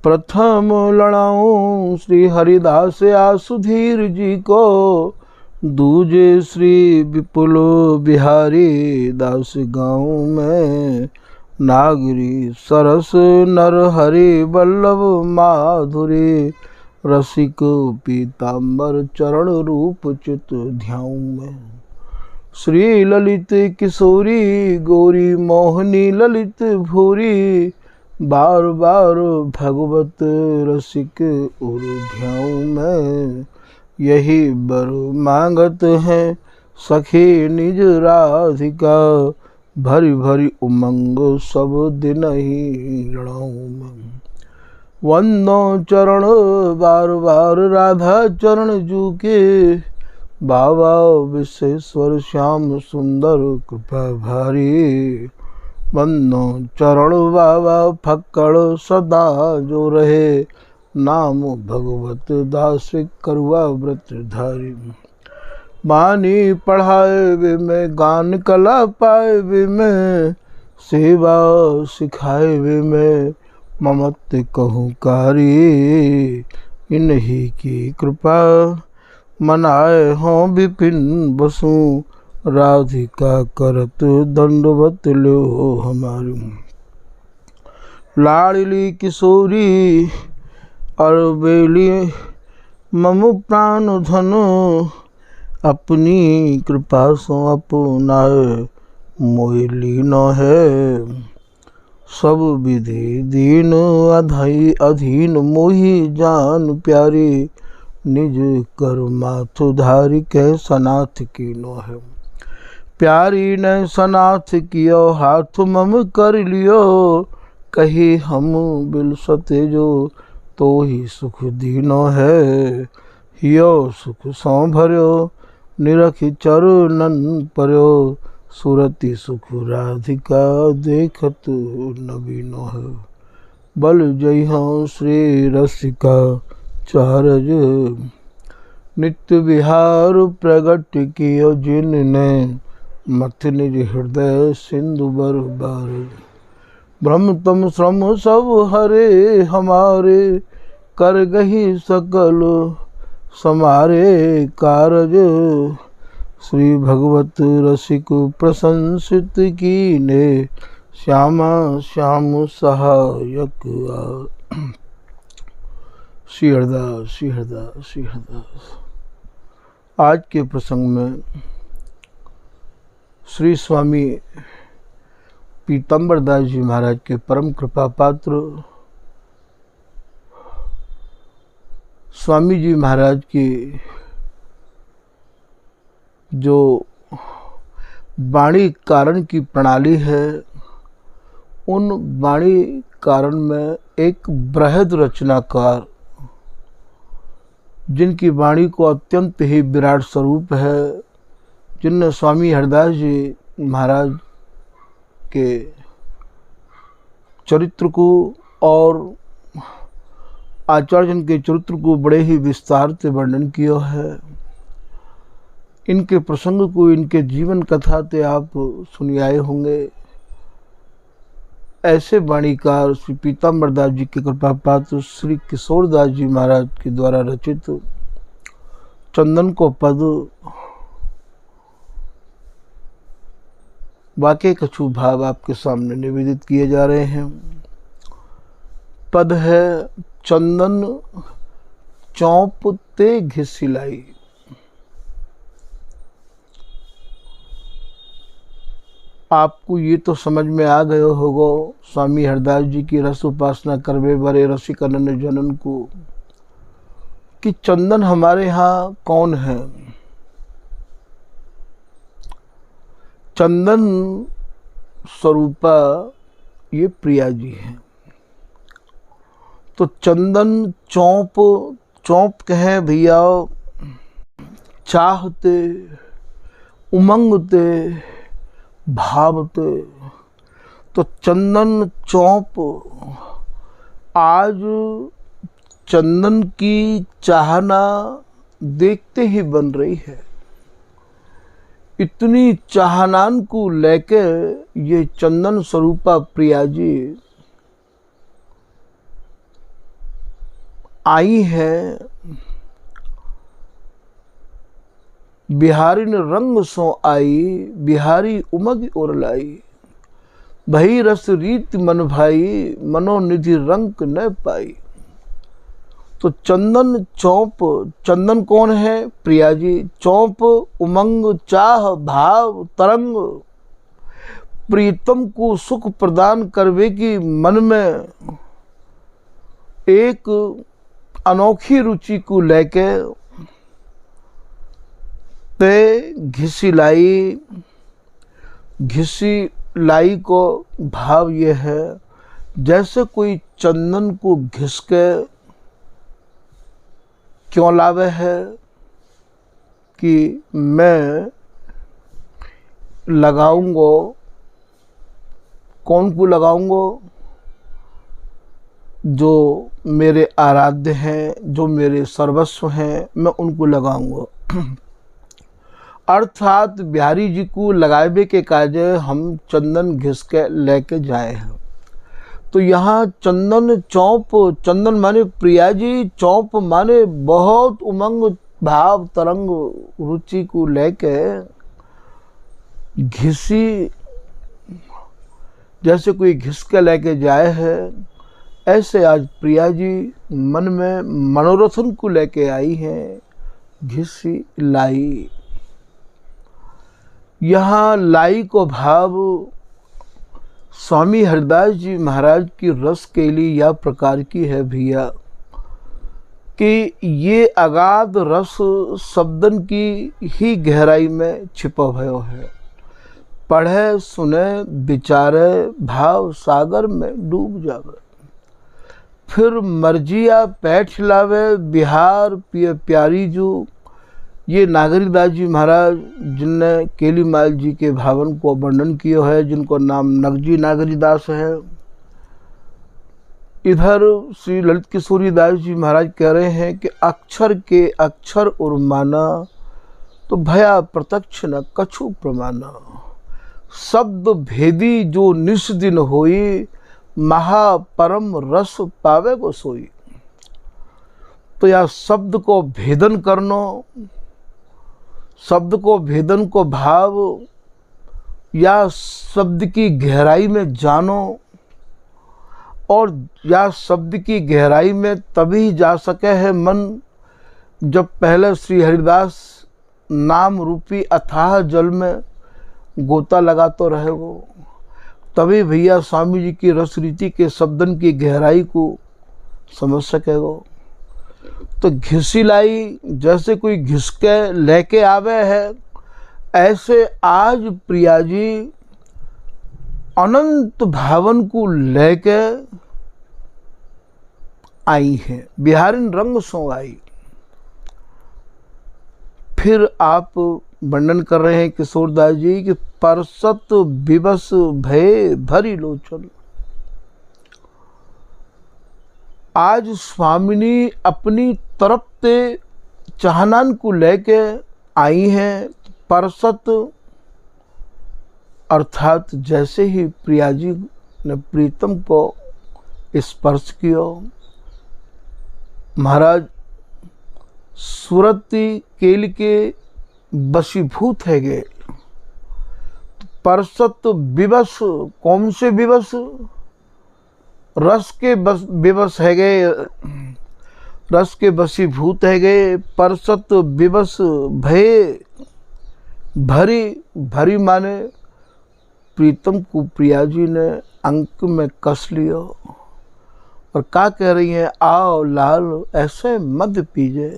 प्रथम लड़ाऊं श्री हरिदास आसुधीर जी को, दूजे श्री विपुल बिहारी दास गाँव में, नागरी सरस नर हरि वल्लभ माधुरी, रसिक पीताम्बर चरण रूप चित ध्याऊं में। श्री ललित किशोरी गौरी मोहनी ललित भूरी, बार बार भगवत रसिक उर ध्याऊं में। यही बर मांगत है सखी निज राधिका, भरी भरी उमंग सब दिन ही लड़ाऊं में। वंदो चरण बार बार राधा चरण जू के, बाबा विश्वेश्वर श्याम सुंदर कृपा भारी। वंदो चरण बाबा फक्कड़ सदा जो रहे, नाम भगवत दास करुआ व्रत धारी। बानी पढ़ाए वे में गान कला पाए वे में, सेवा सिखाए वे में ममत कहूँ कारी। इन्हीं की कृपा मनाए हों विपिन बसु, राधिका करत दंडवत लो हमारी। लाडली किशोरी अरबेली मम प्राण धन, अपनी कृपा सो अपनाए मोयली न है। सब विधि दीन अधीन मोहि जान प्यारी, निज कर माथ धारी कै सनाथ की नो है। प्यारी ने सनाथ कियो हाथ मम कर लियो, कही हम बिलसते जो तो ही सुख दीनो है। हियो सुख सौ भर्यो निरखि चरणन पर्यो, सुरति सुख राधिका देखत नवीनो है। बल जय हो श्री रसिका चारज, नित्य विहार प्रगट कियो जिनने, मथ निज हृदय सिंधु बर बार। ब्रह्म तम श्रम सब हरे हमारे, कर गही सकल समारे कारज। श्री भगवत रसिक प्रशंसित कीने, श्यामा श्याम सहायक श्री हरदास श्री हरदास श्री हरदास। आज के प्रसंग में श्री स्वामी पीताम्बर दास जी महाराज के परम कृपा पात्र स्वामी जी महाराज की जो वाणी कारण की प्रणाली है, उन वाणी कारण में एक बृहद रचनाकार, जिनकी वाणी को अत्यंत ही विराट स्वरूप है, जिनने स्वामी हरदास जी महाराज के चरित्र को और आचार्य जन के चरित्र को बड़े ही विस्तार से वर्णन किया है। इनके प्रसंग को, इनके जीवन कथा से आप सुन आए होंगे। ऐसे वाणीकार श्री पीताम्बर दास जी के कृपा पात्र श्री किशोर दास जी महाराज के द्वारा रचित चंदन को पद वाक्य कछु भाव आपके सामने निवेदित किए जा रहे हैं। पद है चंदन चौप ते घिसिलाई। आपको ये तो समझ में आ गए होगा स्वामी हरदास जी की रस उपासना करवे बरे रसिक अनन्य जनन को, कि चंदन हमारे यहाँ कौन है। चंदन स्वरूपा ये प्रिया जी हैं। तो चंदन चौप कहे भैया, चाहते उमंगते भावते। तो चंदन चौप आज चंदन की चाहना देखते ही बन रही है। इतनी चाहनान को लेके ये चंदन स्वरूपा प्रिया जी आई हैं बिहारिन रंग सो आई, बिहारी उमग और लाई। भई रस रीत मन भाई, मनोनिधि रंग न पाई। तो चंदन चौप, चंदन कौन है? प्रिया जी। चौप उमंग चाह भाव तरंग, प्रीतम को सुख प्रदान करवे की मन में एक अनोखी रुचि को लेके ते घिसी लाई। घिसी लाई को भाव ये है जैसे कोई चंदन को घिस के क्यों लावे है कि मैं लगाऊंगा। कौन को लगाऊंगा? जो मेरे आराध्य हैं, जो मेरे सर्वस्व हैं, मैं उनको लगाऊंगा। अर्थात बिहारी जी को लगावे के काजे हम चंदन घिस के लेके जाए हैं। तो यहाँ चंदन चौप, चंदन माने प्रिया जी, चौप माने बहुत उमंग भाव तरंग रुचि को लेके घिसी, जैसे कोई घिस के लेके जाए है, ऐसे आज प्रिया जी मन में मनोरथन को लेके आई हैं, घिसी लाई। यहाँ लाई को भाव स्वामी हरदास जी महाराज की रस केली या प्रकार की है भैया कि ये अगाध रस शब्दन की ही गहराई में छिपा भयो है। पढ़े सुने विचारे भाव सागर में डूब जावे, फिर मर्जिया पैठ लावे बिहार पिय प्यारी जो। ये नागरीदास जी महाराज जिनने केलीमाल जी के भावन को वर्णन किया है, जिनको नाम नगजी नागरीदास है। इधर श्री ललित किशोरी दास जी महाराज कह रहे हैं कि अक्षर के अक्षर और माना, तो भया प्रत्यक्ष न कछु प्रमाना। शब्द भेदी जो निस दिन होई, महापरम रस पावे को सोई। तो यह शब्द को भेदन करनो, शब्द को भेदन को भाव या शब्द की गहराई में जानो, और या शब्द की गहराई में तभी जा सके है मन जब पहले श्री हरिदास नाम रूपी अथाह जल में गोता लगा तो रहेगो, तभी भैया स्वामी जी की रस रीति के शब्दन की गहराई को समझ सकेगो। तो घिसी लाई जैसे कोई घिस के लेके आवे है, ऐसे आज प्रिया जी अनंत भावन को लेके आई है, बिहारिन रंग सो आई। फिर आप वर्णन कर रहे हैं किशोरदास जी कि परसत विवश भय भरी लोचन। आज स्वामिनी अपनी तरफ से चाहनान को लेके आई हैं। परसत अर्थात जैसे ही प्रिया जी ने प्रीतम को स्पर्श किया, महाराज सुरती केल के वशीभूत है गए। परसत विवश, कौन से विवश? रस के विवश है गए, रस के वशीभूत है गए। परसत विवश भय भरी, भरी माने प्रीतम को प्रिया जी ने अंक में कस लिया और क्या कह रही हैं? आओ लाल ऐसे मद पीजे,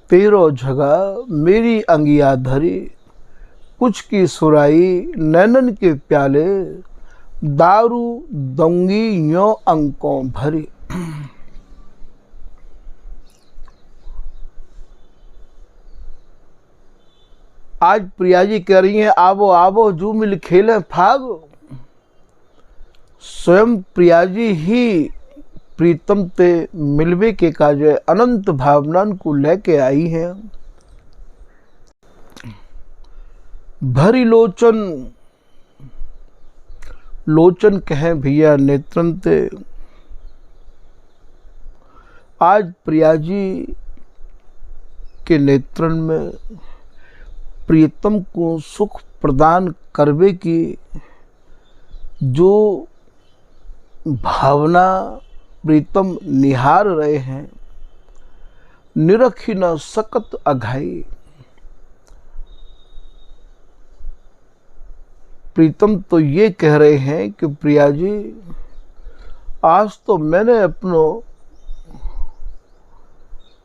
तेरो झगा मेरी अंगिया धरी, कुछ की सुराई नैनन के प्याले, दारू दूंगी यो अंकों भरी। आज प्रिया जी कह रही हैं आवो आवो जू मिल खेले फाग। स्वयं प्रिया जी ही प्रीतम ते मिलवे के काजे अनंत भावनान को लेके आई हैं। भरी लोचन, लोचन कहें भैया नेत्रन ते, आज प्रिया जी के नेत्रन में प्रियतम को सुख प्रदान करवे की जो भावना प्रीतम निहार रहे हैं, निरखी न सकत अघाई। प्रीतम तो ये कह रहे हैं कि प्रिया जी, आज तो मैंने अपनो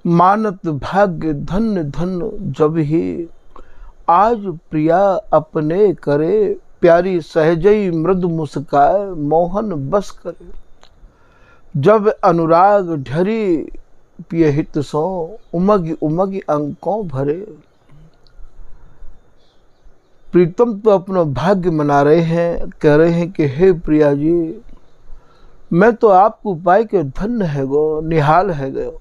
मानत भाग्य धन्य धन्य जब ही आज प्रिया अपने करे, प्यारी सहजई मृद मुस्काए मोहन बस करे। जब अनुराग ढरी पिय हित सो, उमगी उमगी अंकों भरे। प्रीतम तो अपना भाग्य मना रहे हैं, कह रहे हैं कि हे प्रिया जी, मैं तो आपको पाई के धन्य है गो, निहाल है गयो।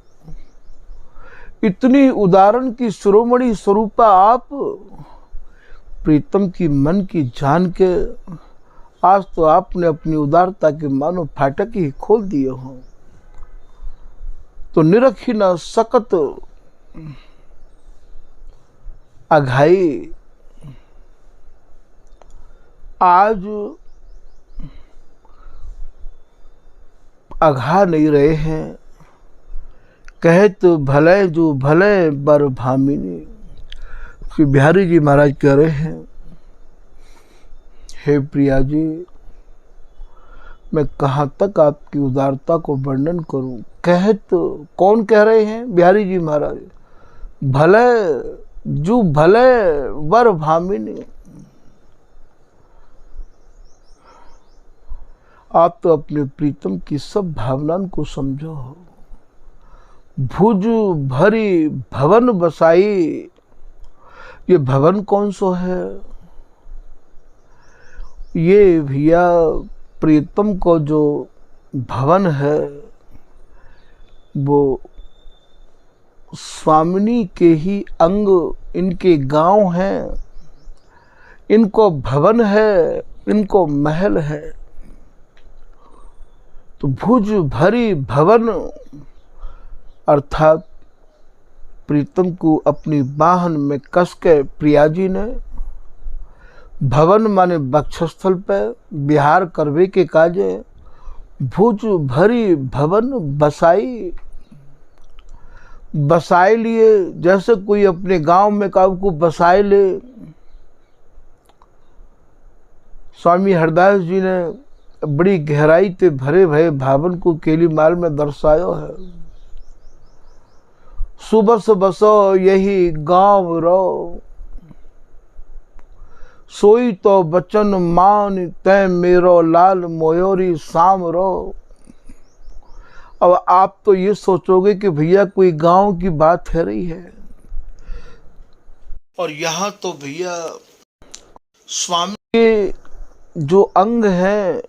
इतनी उदाहरण की शिरोमणि स्वरूपा आप प्रीतम की मन की जान के आज तो आपने अपनी उदारता के मानो फाटक ही खोल दिए हो। तो निरखी न सकत अघाई, आज अघा नहीं रहे हैं। कहे तो भले जो भले बर भामिनी। श्री बिहारी जी महाराज कह रहे हैं, हे प्रिया जी, मैं कहाँ तक आपकी उदारता को वर्णन करूं। कहे तो कौन कह रहे हैं? बिहारी जी महाराज। भले जो भले वर भामिनी। आप तो अपने प्रीतम की सब भावनाओं को समझो। भुज भरी भवन बसाई। ये भवन कौन सो है? ये भैया प्रीतम को जो भवन है वो स्वामिनी के ही अंग, इनके गांव हैं, इनको भवन है, इनको महल है। तो भुज भरी भवन अर्थात प्रीतम को अपनी बाहन में कस के प्रिया जी ने भवन माने वक्षस्थल पे विहार करवे के काजे भुज भरी भवन बसाई। बसाए लिए जैसे कोई अपने गांव में काबू को बसाए ले। स्वामी हरदास जी ने बड़ी गहराई ते भरे भये भावन को केलीमाल में दर्शायो है। सुबस बसो यही गांव रो, सोई तो बचन मान तय मेरो लाल मोयोरी शाम रो। अब आप तो ये सोचोगे कि भैया कोई गांव की बात है रही है, और यहाँ तो भैया स्वामी के जो अंग है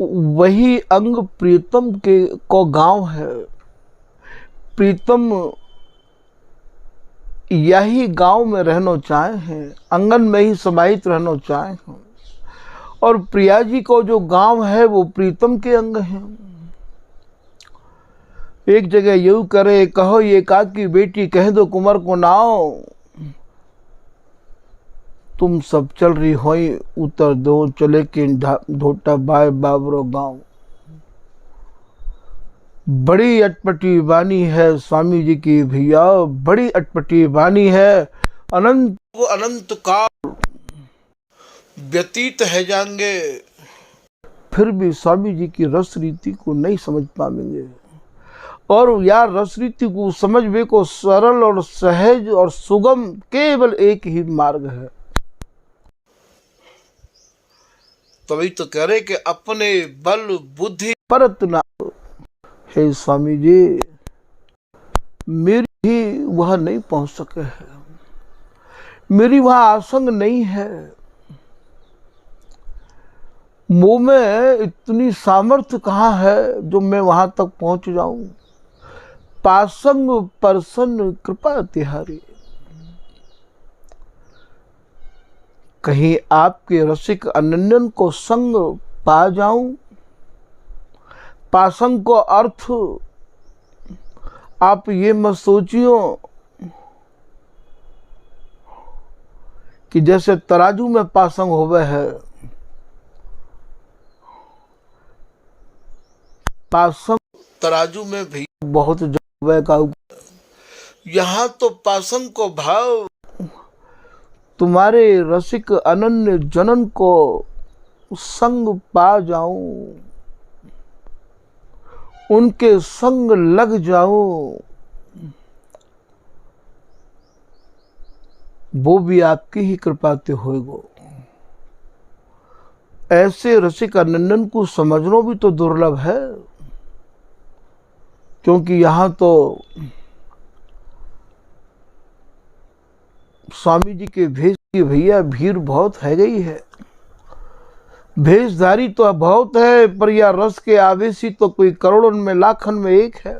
वही अंग प्रीतम के को गांव है। प्रीतम यही गांव में रहना चाहे हैं, आंगन में ही समाहित रहना चाहे हैं, और प्रिया जी को जो गांव है वो प्रीतम के अंग हैं। एक जगह यूं करे कहो ये काकी बेटी, कह दो कुंवर को नाव। तुम सब चल रही होई उतर दो, चले के धोटा बाय बाबरो गांव। बड़ी अटपटी वाणी है स्वामी जी की भैया, बड़ी अटपटी वाणी है। अनंत को अनंत काल व्यतीत है जाएंगे, फिर भी स्वामी जी की रस रीति को नहीं समझ पाएंगे। और यार रस रीति को समझने को सरल और सहज और सुगम केवल एक ही मार्ग है। तभी तो कह रहे कि अपने बल बुद्धि परत ना। हे स्वामी जी, मेरी भी वह नहीं पहुंच सके है, मेरी वहां आसंग नहीं है। मुंह में इतनी सामर्थ्य कहाँ है जो मैं वहां तक पहुंच जाऊं। पासंग प्रसन्न कृपा तिहारी। कहीं आपके रसिक अनन्यन को संग पा जाऊं, पासंग को अर्थ आप ये मत सोचियो कि जैसे तराजू में पासंग होवे है, पासंग तराजू में भी बहुत जगह का। यहाँ तो पासंग को भाव तुम्हारे रसिक अनन्य जनन को संग पा जाऊं, उनके संग लग जाऊं, वो भी आपकी ही कृपा ते होएगो। ऐसे रसिक अनन्यन को समझना भी तो दुर्लभ है, क्योंकि यहां तो स्वामी जी के भेष की भैया भीड़ बहुत है गई है। भेषधारी तो बहुत है, पर यह रस के आवेशी तो कोई करोड़ों में लाखन में एक है।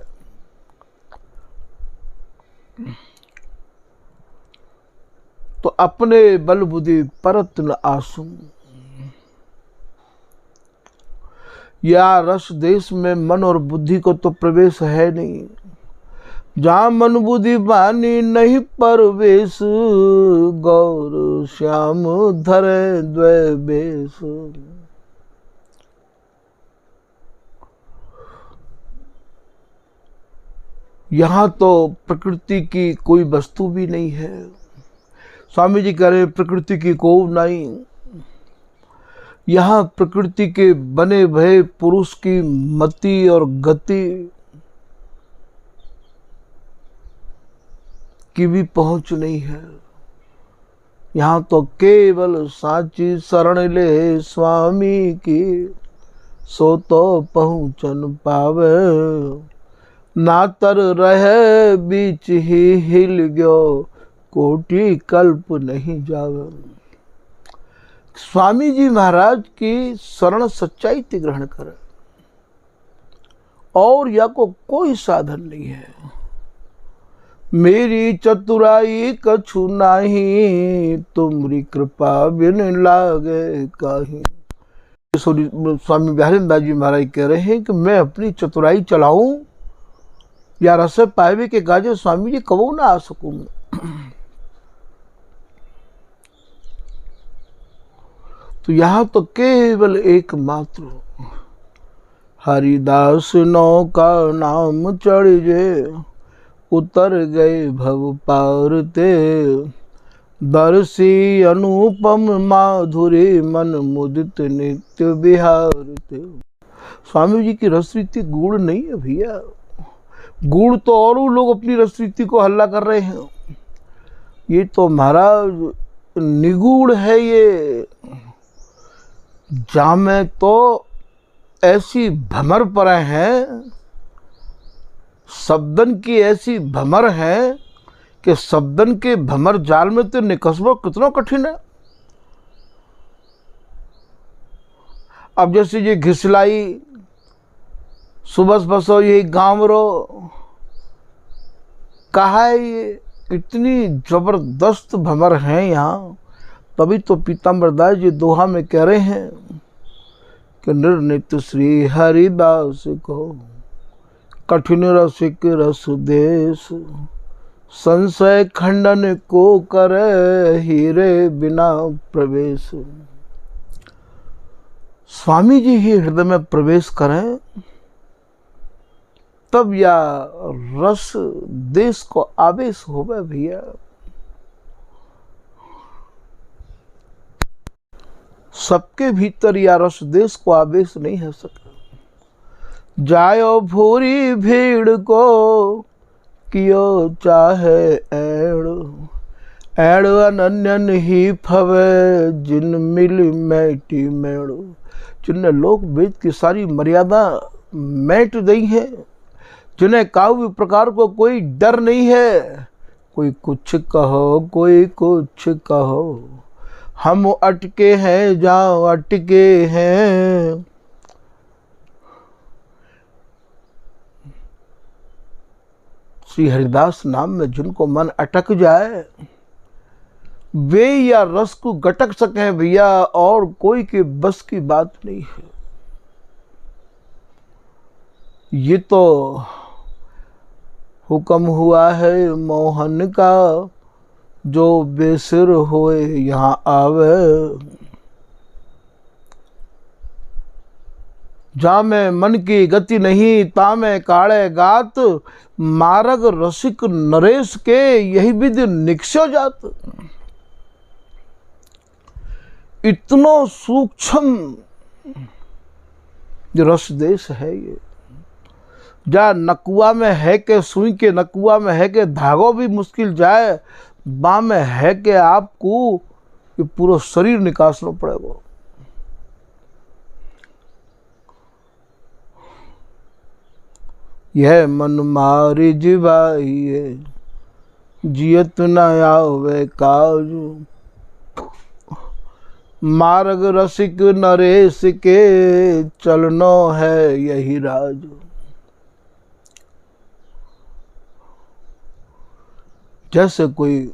तो अपने बल बुद्धि परत न आसू, या रस देश में मन और बुद्धि को तो प्रवेश है नहीं। जहाँ मन बुद्धि बानी नहीं परवेश, गौर श्याम धरे द्वै बेश। यहाँ तो प्रकृति की कोई वस्तु भी नहीं है। स्वामी जी कह रहे प्रकृति की को नहीं। यहाँ प्रकृति के बने भय पुरुष की मति और गति की भी पहुंच नहीं है। यहाँ तो केवल साची शरण ले स्वामी की, सो तो पहुंचन पावे। नातर रहे बीच ही हिल गयो, कोटि कल्प नहीं जावे। स्वामी जी महाराज की शरण सच्चाई ते ग्रहण करे, और या को कोई साधन नहीं है। मेरी चतुराई कछु नाही, तुमरी कृपा बिन लागे काहि। स्वामी बिहारीदास जी महाराज कह रहे हैं कि मैं अपनी चतुराई चलाऊं या रस पावे के काजे स्वामी जी कबू ना आ सकूं। तो यहाँ तो केवल एकमात्र हरिदास नौका नाम चढ़ जे, उतर गए भव पार ते। दर्शी अनुपम माधुरी, मन मुदित नित्य बिहार ते। स्वामी जी की रसरीति गूढ़ नहीं है भैया। गूढ़ तो और लोग अपनी रसरीति को हल्ला कर रहे हैं, ये तो महाराज निगूढ़ है। ये जामे तो ऐसी भमर परे हैं, शब्दन की ऐसी भमर है कि शब्दन के भमर जाल में तो निकसबो कितना कठिन है। अब जैसे ये घिसलाई सुबह बसो ये गांव रो, कहा है ये इतनी जबरदस्त भमर है यहाँ। तभी तो पीताम्बर दास जी दोहा में कह रहे हैं कि निर्नित श्री हरिदास को, कठिन रसिक रस देश। संशय खंडन को करे, हीरे बिना प्रवेश। स्वामी जी ही हृदय में प्रवेश करें, तब या रस देश को आवेश होवे भैया। सबके भीतर या रस देश को आवेश नहीं है सकता। जायो भूरी भीड़ को, कियो चाहे एड़। एड़ अनन्यन ही फवे, जिन मिली मैटी मेड़। जिनने लोक वेद की सारी मर्यादा मैट दी है, जिन्हें काव्य प्रकार को कोई डर नहीं है। कोई कुछ कहो, कोई कुछ कहो, हम अटके हैं जहाँ अटके हैं। श्री हरिदास नाम में जिनको मन अटक जाए, वे या रस को गटक सके भैया, और कोई के बस की बात नहीं है। ये तो हुक्म हुआ है मोहन का, जो बेसिर होए यहाँ आवे। जा में मन की गति नहीं, तामे काड़े गात, मारग रसिक नरेश के, यही विध निक्ष्य जात। इतना सूक्ष्म रस देश है ये। जा नकुआ में है के सुई के, नकुआ में है के धागो भी मुश्किल जाए, बा में है के आपको ये पूरा शरीर निकालना पड़ेगा। यह मन मारी जिवाइए, जियत न आवे काजू, मार्ग रसिक नरेश के, चलनो है यही राजू। जैसे कोई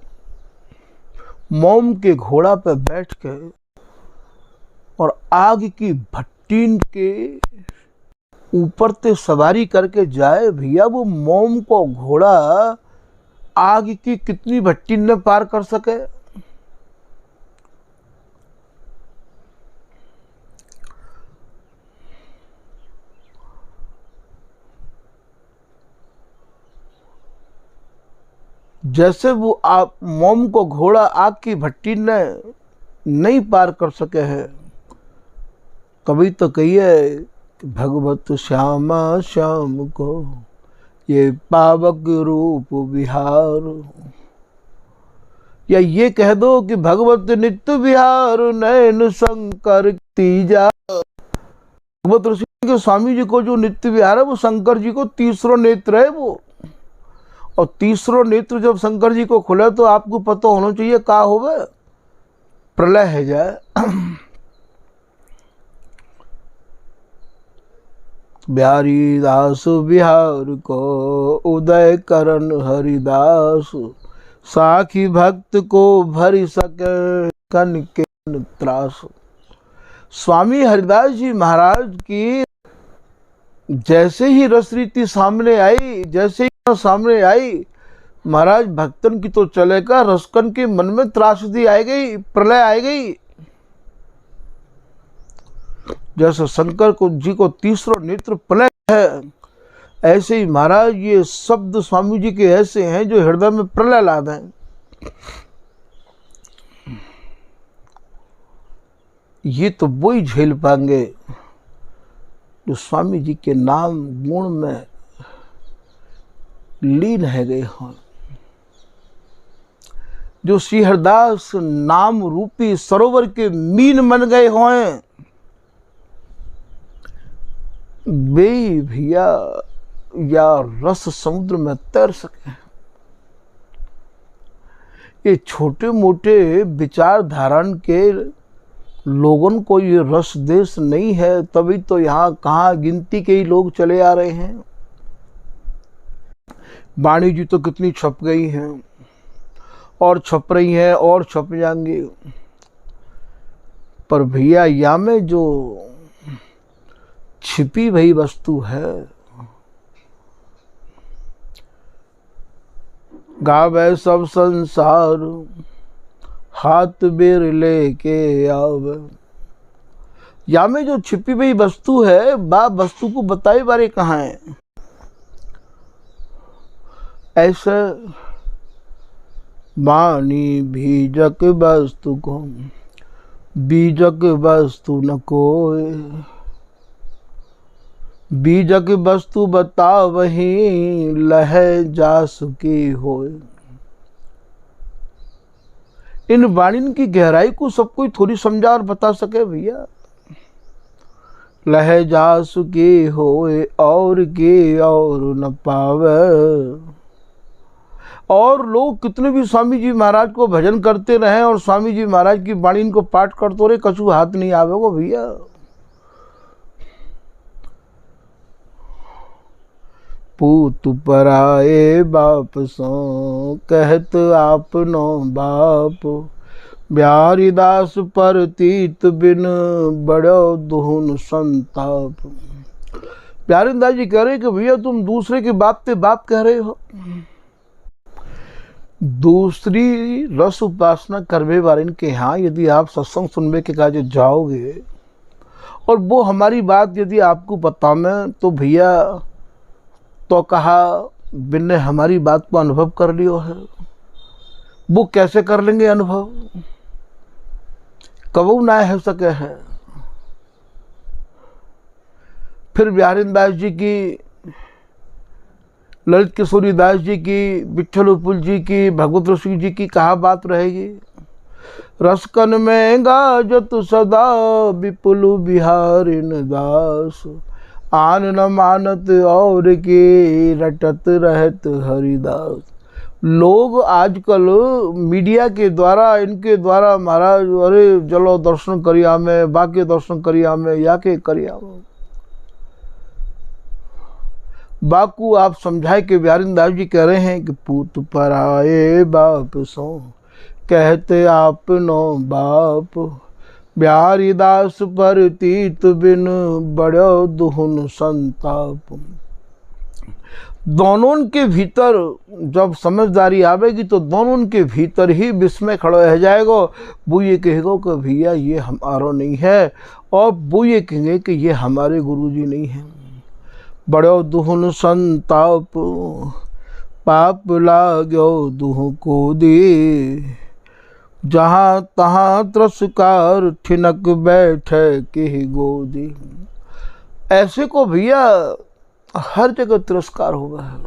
मोम के घोड़ा पे बैठ के और आग की भट्टीन के ऊपर ते सवारी करके जाए, भैया वो मोम को घोड़ा आग की कितनी भट्टी न पार कर सके। जैसे वो आप मोम को घोड़ा आग की भट्टी ने नहीं पार कर सके हैं, कभी तो कहिए भगवत श्यामा श्याम को ये पावक रूप विहार, या ये कह दो कि भगवत नित्य विहार नयन शंकर तीजा। भगवत ऋषि के स्वामी जी को जो नित्य विहार है वो शंकर जी को तीसरा नेत्र है वो, और तीसरा नेत्र जब शंकर जी को खुले तो आपको पता होना चाहिए क्या होवे, प्रलय है जाए। बिहारी दास बिहार को उदय करन हरिदास, साखी भक्त को भरी सके कन के त्रास। स्वामी हरिदास जी महाराज की जैसे ही रस रीति सामने आई, जैसे ही सामने आई, महाराज भक्तन की तो चलेगा, रसकन के मन में त्रासदी आ गई, प्रलय आ गई। जैसे शंकर को जी को तीसरा नेत्र प्रलय है, ऐसे ही महाराज ये शब्द स्वामी जी के ऐसे हैं जो हृदय में प्रलय ला दें। ये तो वो ही झेल पाएंगे जो स्वामी जी के नाम गुण में लीन है गए हों, जो श्री हरिदास नाम रूपी सरोवर के मीन बन गए हों, वे भैया या रस समुद्र में तैर सके। ये छोटे मोटे विचार धारण के लोगों को ये रस देश नहीं है, तभी तो यहाँ कहाँ गिनती के ही लोग चले आ रहे हैं। वाणी जी तो कितनी छप गई हैं और छप रही हैं और छप जाएंगी, पर भैया यहाँ में जो छिपी भई वस्तु है, गावे सब संसार हाथ बेर लेके आवे। या में जो छिपी हुई वस्तु है, बा वस्तु को बताए बारे कहाँ है। ऐसे वाणी बीजक वस्तु को, बीजक वस्तु न कोय, बीजक वस्तु बता वही लह जासु की होय। इन वाणी की गहराई को सब कोई थोड़ी समझा और बता सके भैया। लह जासु की होय और के और न पावे। और लोग कितने भी स्वामी जी महाराज को भजन करते रहे और स्वामी जी महाराज की वाणी को पाठ करते रहे, कछु हाथ नहीं आवेगो भैया। पूत पराए बाप सो कहत आपनो बाप, बिहारी दास पर तीत बिन बड़ो दुहुन संताप। प्यारेदास जी कह रहे हैं कि भैया तुम दूसरे की बात पे बाप कह रहे हो। दूसरी रस उपासना करवे वाले के यहाँ यदि आप सत्संग सुनने के काज जाओगे और वो हमारी बात यदि आपको बतावे तो भैया तो कहा बिन्ने हमारी बात को अनुभव कर लियो है। वो कैसे कर लेंगे अनुभव, कबू ना हो सके है। फिर बिहारीदास जी की, ललित किशोरी दास जी की, विठल उपल जी की, भगवत ऋषि जी की कहा बात रहेगी। रसकन में गाजत सदा विपुल बिहारिन दास, आन न मानत और के रटत रहत हरिदास। लोग आजकल मीडिया के द्वारा, इनके द्वारा महाराज अरे चलो दर्शन करिया में, बाके दर्शन करिया में, या के करिया में। बाकू आप समझाए कि बिहारीदास जी कह रहे हैं कि पूत पराए बाप सो कहते आप नो बाप, बिहारीदास पर तीत बिन बड़ो दुहुन संताप। दोनों के भीतर जब समझदारी आवेगी तो दोनों के भीतर ही विस्मय खड़ा रह जाएगा। वो ये कहेगा कि भैया ये हमारा नहीं है, और वो ये कहेंगे कि ये हमारे गुरुजी नहीं है। बड़ो दुहुन संताप पाप लागो दुह को दे, जहाँ तहाँ त्रस्कार ठिनक बैठे के गोदी। ऐसे को भैया हर जगह तिरस्कार होगा है।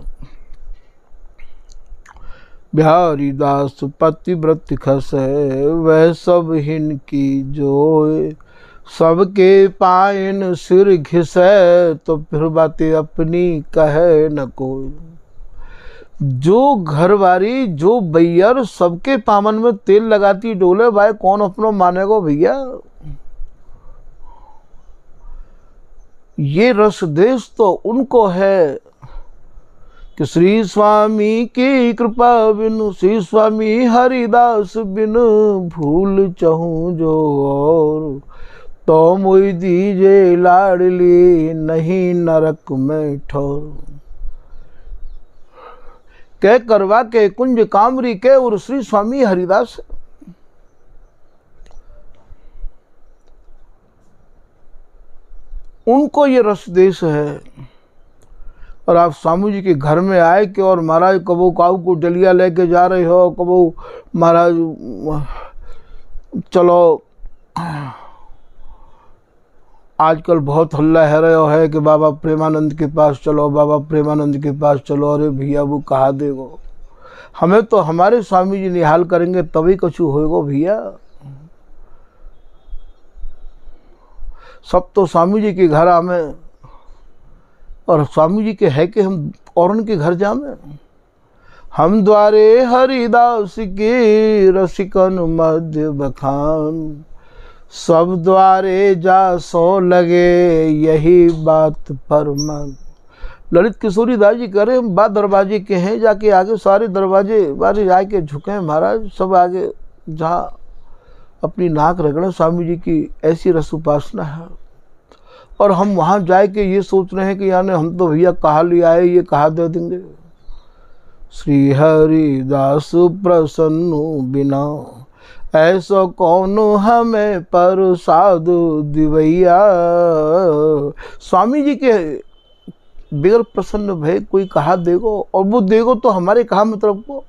बिहारीदास पतिव्रत खसे वह सब हिन की जोए, सबके पायन सिर घिसे तो फिर बातें अपनी कहे न कोई। जो घरवारी जो बैयर सबके पामन में तेल लगाती डोले, भाई कौन अपनो मानेगा भैया। ये रस देश तो उनको है कि श्री स्वामी की कृपा बिनु, श्री स्वामी हरिदास बिनु भूल चहूँ जो और, तो मोई दीजे लाडली नहीं नरक में ठोर। कह करवा के कुंज कामरी के और श्री स्वामी हरिदास, उनको ये रस देश है। और आप स्वामी जी के घर में आए कि और महाराज कबो काऊ को डलिया लेके जा रहे हो, कबो महाराज चलो आजकल बहुत हल्ला है रहे हो है कि बाबा प्रेमानंद के पास चलो, बाबा प्रेमानंद के पास चलो। अरे भैया वो कहा देगो, हमें तो हमारे स्वामी जी निहाल करेंगे तभी कुछ होएगा भैया। सब तो स्वामी जी के घर आमे और स्वामी जी के है कि हम और उनके घर जामे। हम द्वारे हरिदास के रसिकन मध्य बखान, सब द्वारे जा सो लगे यही बात पर मन। ललित किशोरी दास जी कह रहे हम बात दरवाजे के हैं, जाके आगे सारे दरवाजे बारे जाके झुके महाराज, सब आगे जहाँ अपनी नाक रगड़े। स्वामी जी की ऐसी रस उपासना है। और हम वहाँ जाए के ये सोच रहे हैं कि यानी हम तो भैया कहा ले आए, ये कहा दे देंगे। श्री हरिदास प्रसन्न बिना, ऐसा कौन हमें प्रसाद दिवैया। स्वामी जी के बगैर प्रसन्न भय कोई कहा देगो, और वो देगो तो हमारे कहा मतलब को।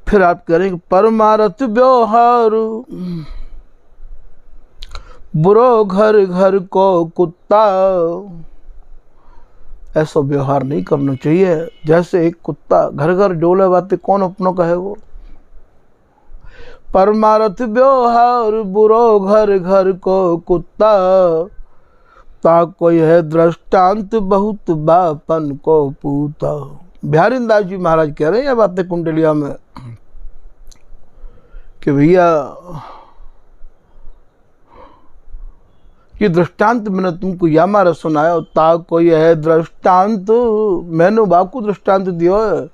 फिर आप करेंगे परमारथ व्यवहार, बुरो घर घर को कुत्ता। ऐसा व्यवहार नहीं करना चाहिए जैसे एक कुत्ता घर घर डोले बातें कौन अपनों कहे वो। परमारथ व्यवहार बुरो घर घर को कुत्ता, ता कोई है दृष्टांत बहुत बापन को पूता। बिहारीदास जी महाराज कह रहे हैं बातें कुंडलिया में कि भैया ये दृष्टांत मैंने तुमको या मारा सुनाया, ता कोई है दृष्टांत, मैंने बाकू दृष्टांत दियो है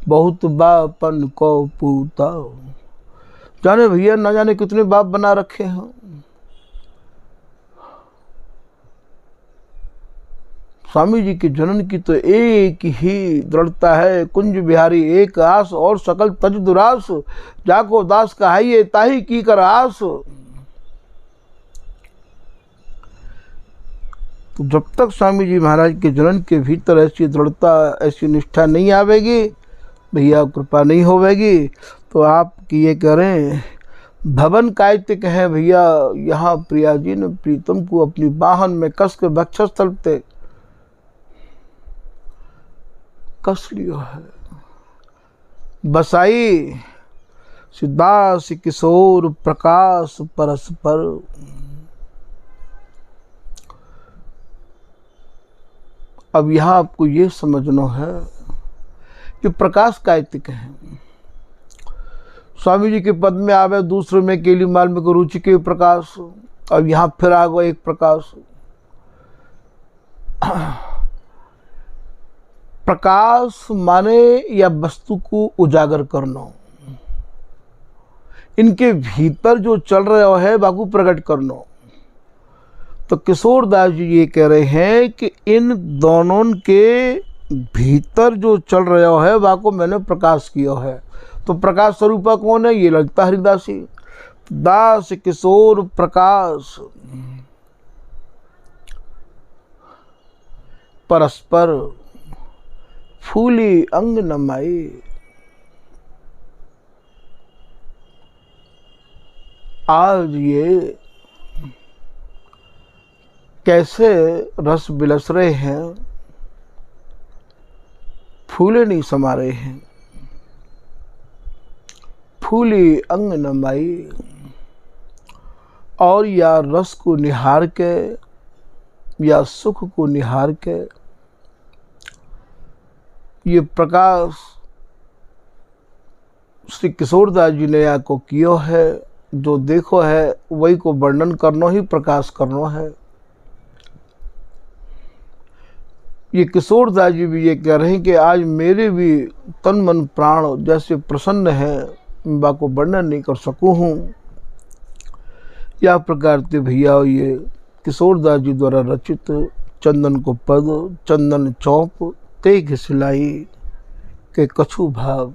बहुत बापन को पूता। जाने भैया ना जाने कितने बाप बना रखे हैं। स्वामी जी के जनन की तो एक ही दृढ़ता है, कुंज बिहारी एक आस, और सकल तज दुरास, जाको दास कहाइए ताही की कर आस। तो जब तक स्वामी जी महाराज के जनन के भीतर ऐसी दृढ़ता, ऐसी निष्ठा नहीं आवेगी, भैया कृपा नहीं होवेगी, तो आप ये करें, भवन कायतिक है भैया, यहाँ प्रिया जी ने प्रीतम को अपनी बाहन में कस के वक्षस्थल पे कस लियो है। बसाई सिद्धास किशोर प्रकाश परस्पर। अब यहाँ आपको ये समझना है कि प्रकाश कायतिक है। स्वामी जी के पद में आवे दूसरे में केली मालमिक रुचि के प्रकाश। अब यहाँ फिर आ गया एक प्रकाश। प्रकाश माने या वस्तु को उजागर करना, इनके भीतर जो चल रहा है बाकू प्रकट करना। तो किशोरदास जी ये कह रहे हैं कि इन दोनों के भीतर जो चल रहा है बाको मैंने प्रकाश किया है। तो प्रकाश स्वरूपा कौन है? ये ललिता हरिदासी। दास किशोर प्रकाश परस्पर फूली अंग नमाई। आज ये कैसे रस बिलस रहे हैं, फूले नहीं समा रहे हैं, फूली अंग नमाई। और या रस को निहार के या सुख को निहार के ये प्रकाश श्री किशोरदास जी ने यहाँ को कियो है। जो देखो है वही को वर्णन करना ही प्रकाश करना है। ये किशोरदास जी भी ये कह रहे हैं कि आज मेरे भी तन मन प्राण जैसे प्रसन्न है, बा को वर्णन नहीं कर सकूँ हूँ। या प्रकार से भैया ये किशोरदास जी द्वारा रचित चंदन को पद चंदन चौप ते घिसलाई के कछु भाव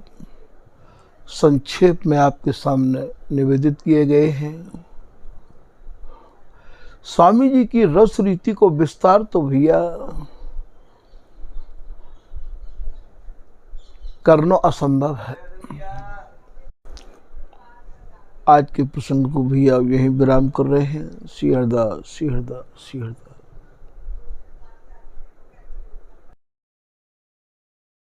संक्षेप में आपके सामने निवेदित किए गए हैं। स्वामी जी की रस रीति को विस्तार तो भैया करना असंभव है। आज के प्रसंग को भैया यहीं विराम कर रहे हैं। श्री हरदास, श्री हरदास, श्री हरदास।